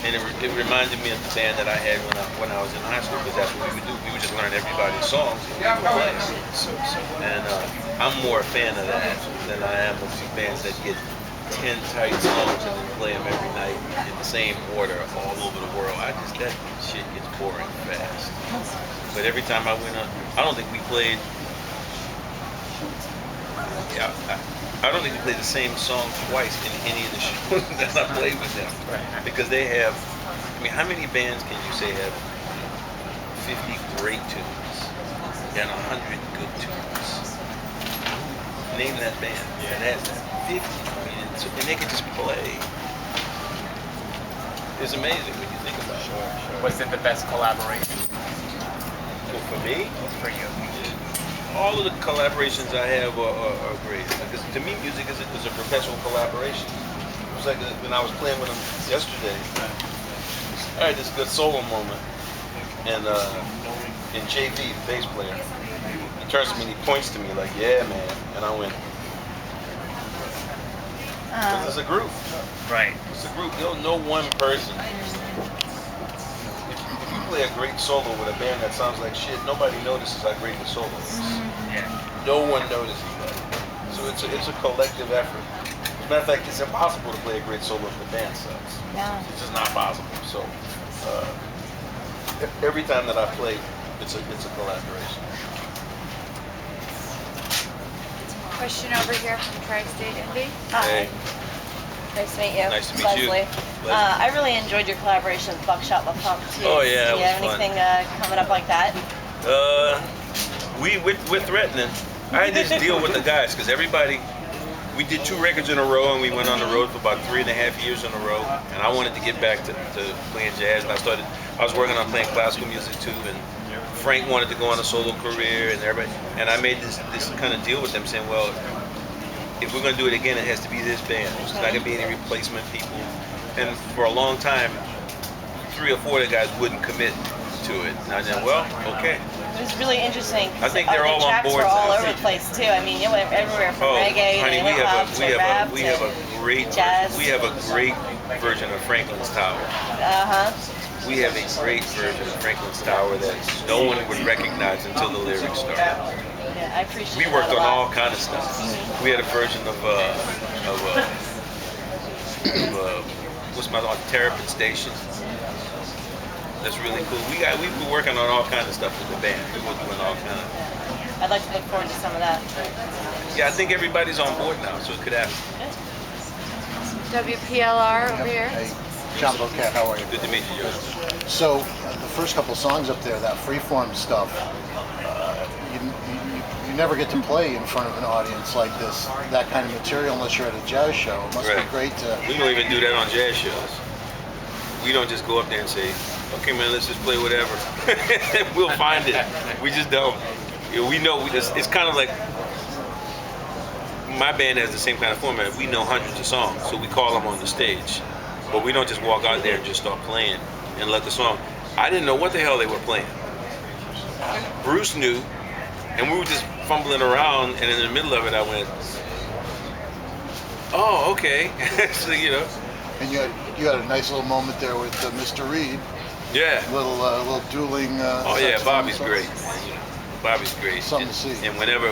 And it reminded me of the band that I had when I was in high school, because that's what we would do. We would just learn everybody's songs and we would play. And I'm more a fan of that than I am of bands that get 10 tight songs and then play them every night in the same order all over the world. That shit gets boring fast. But every time I went on, I don't think we played. Yeah, I don't think we played the same song twice in any of the shows that I played with them. Because they have, I mean, how many bands can you say have 50 great tunes and 100 good tunes? Name that band that has 50. I mean, and they can just play. It's amazing when you think about it. Sure. Was it the best collaboration? Well, for me? For you? All of the collaborations I have are great. Because to me, music is a perpetual collaboration. It was like when I was playing with them yesterday, I had this good solo moment. And JV, the bass player, he turns to me and he points to me like, yeah, man. And I went, it's a group. Right. It's a group. No one person. If you play a great solo with a band that sounds like shit, nobody notices how great the solo is. Yeah. No one notices that. So it's a collective effort. As a matter of fact, it's impossible to play a great solo if the band sucks. Yeah. It's just not possible. So every time that I play, it's a collaboration. Question over here from Tri-State Indy. Hey. Nice to meet you. Nice to meet Leslie. you. I really enjoyed your collaboration with Buckshot LaFunk too. Oh yeah, Do you have anything coming up like that? We're threatening. I had this deal with the guys because we did 2 records in a row and we went on the road for about 3.5 years in a row. And I wanted to get back to playing jazz, and I was working on playing classical music too. And Frank wanted to go on a solo career, and everybody. And I made this kind of deal with them, saying, well, if we're gonna do it again, it has to be this band. There's not gonna be any replacement people. And for a long time, 3 or 4 of the guys wouldn't commit to it. And I said, well, okay. It was really interesting. I think they're all on board. The tracks were all over the place too. I mean, it went everywhere from reggae honey, to hip hop to rap we have a great jazz. We have a great version of Franklin's Tower. We have a great version of Franklin's Tower that no one would recognize until the lyrics started. Yeah, I appreciate. We worked that a on lot. all kind of stuff. We had a version of what's my Terrapin Station. That's really cool. We were working on all kind of stuff with the band. We were doing all kind of. I'd like to look forward to some of that. Yeah, I think everybody's on board now, so it could happen. WPLR over here. Hey, John Bocat, how are you? Good to meet you, Joe. So, the first couple songs up there, that freeform stuff, you never get to play in front of an audience like this, that kind of material, unless you're at a jazz show. It must be great to... We don't even do that on jazz shows. We don't just go up there and say, okay, man, let's just play whatever. We'll find it. We just don't. We know, it's kind of like, my band has the same kind of format. We know hundreds of songs, so we call them on the stage. But we don't just walk out there and just start playing and let the song. I didn't know what the hell they were playing. Bruce knew, and we were just fumbling around, and in the middle of it, I went, oh, okay. So, you know. And you had a nice little moment there with Mr. Reed. Yeah. Little dueling. Oh yeah, Bobby's great. Bobby's great. Something to see. And whenever,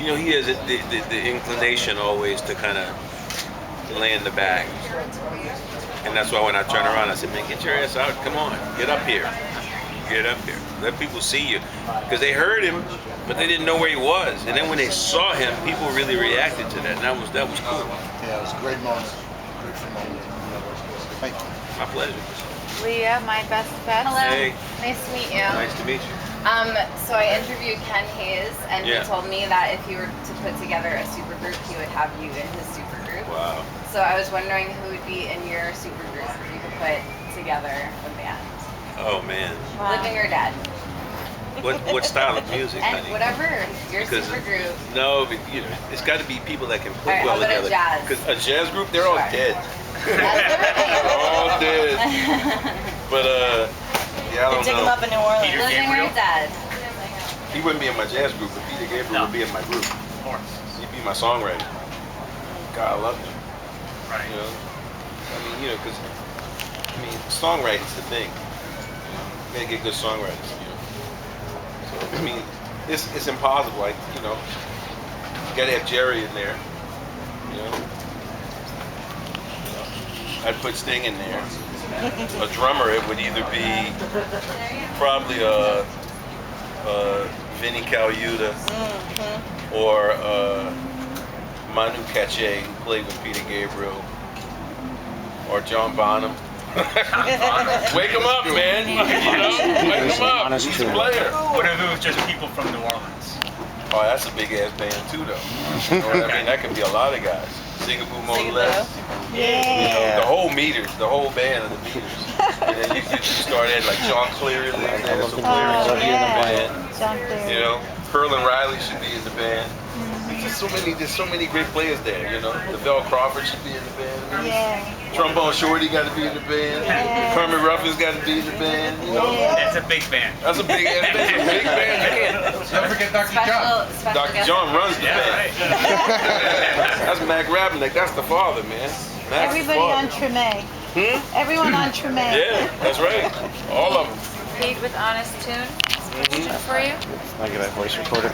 you know, he has the inclination always to kind of lay in the back. And that's why when I turn around, I said, man, get your ass out. Come on, get up here. Get up here. Let people see you. Because they heard him, but they didn't know where he was. And then when they saw him, people really reacted to that. And that was cool. Yeah, it was a great moment. Great moment. Thank you. My pleasure. Leah, my best bet. Hello. Hey. Nice to meet you. Nice to meet you. So I interviewed Ken Hayes, and Yeah. he told me that if he were to put together a supergroup, he would have you in his supergroup. Wow. So I was wondering who would be in your supergroup if you could put together a band. Oh man. Living or dead. What style of music, And honey? whatever, your Because- supergroup. No, but you know, it's got to be people that can put All right, well how about a together. jazz? Because a jazz group, they're all Sure. dead. They're all dead. But yeah, I They don't dig them know. up in New Orleans. Peter Living Gabriel? or dead. He wouldn't be in my jazz group, but Peter Gabriel No. would be in my group. Of course. He'd be my songwriter. God, I love him. Right. You know, I mean, you know, because I mean, songwriting's the thing. You gotta get good songwriters. You know, so I mean, it's impossible. Like, you know, you gotta have Jerry in there. You know, I'd put Sting in there. A drummer, it would either be probably Vinny Colaiuta or Manu Katché, who played with Peter Gabriel, or John Bonham. Wake him up, man. You know? Wake him up. He's a player. What if it was just people from New Orleans? Oh, that's a big ass band too, though. You know what I mean? That could be a lot of guys. Zigaboo Moles. You know, the whole Meters, the whole band of the Meters. And then you start at like John Cleary, there's some Cleary should be in the band. John Cleary. You know, Pearl and Riley should be in the band. There's so many great players there. You know, DeVell Crawford should be in the band. Yeah. Trombone Shorty got to be in the band. Kermit Ruffin's got to be in the band. You know, That's a big band. that's a big ass band. Big band. Don't forget Dr. John. Special Dr. guest. John runs the Yeah, band. right. That's Mac Rabinick. That's the father, man. Mac's the Everybody on father. Treme. Everyone on Treme. Yeah, that's right. All of them. Pete with Honest Tune. Question for you. I get that voice recorder.